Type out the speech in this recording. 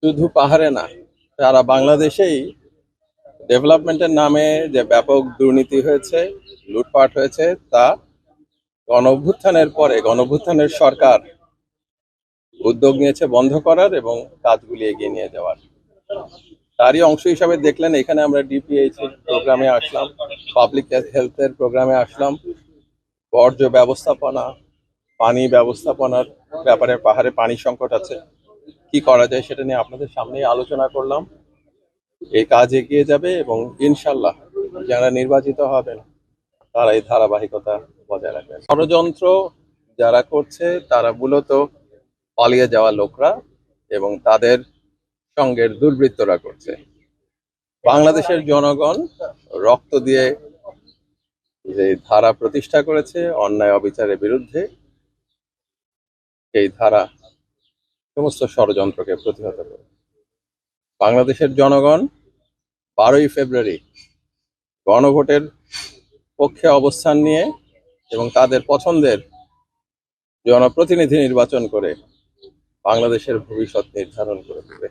শুধু পাহাড়ে না, সারা বাংলাদেশেই ডেভেলপমেন্টের নামে যে ব্যাপক দুর্নীতি হয়েছে, লুটপাট হয়েছে, তা গণ অভ্যুত্থানের সরকার উদ্যোগ নিয়েছে বন্ধ করার এবং কাজগুলি এগিয়ে নিয়ে যাওয়ার। তারই অংশ হিসাবে দেখলেন এখানে আমরা ডিপিএইচ প্রোগ্রামে আসলাম, পাবলিক হেলথের প্রোগ্রামে আসলাম, বর্জ্য ব্যবস্থাপনা, পানি ব্যবস্থাপনার ব্যাপারে পাহাড়ে পানি সংকট আছে, কি করা যায় সেটা নিয়ে আপনাদের সামনে আলোচনা করলাম। এই কাজ এগিয়ে যাবে এবং ইনশাল্লাহ যারা নির্বাচিত হবেন তারা এই ধারাবাহিকতা বজায় রাখবেন। ষড়যন্ত্র যারা করছে তারা মূলত পালিয়ে যাওয়া লোকরা এবং তাদের সঙ্গের দুর্বৃত্তরা করছে। বাংলাদেশের জনগণ রক্ত দিয়ে যে ধারা প্রতিষ্ঠা করেছে অন্যায় অবিচারের বিরুদ্ধে, এই ধারা সমস্ত ষড়যন্ত্রকে প্রতিহত করে। বাংলাদেশের জনগণ 12ই ফেব্রুয়ারি গণভোটের পক্ষে অবস্থান নিয়ে এবং তাদের পছন্দের জনপ্রতিনিধি নির্বাচন করে বাংলাদেশের ভবিষ্যৎ নির্ধারণ করে দেবে।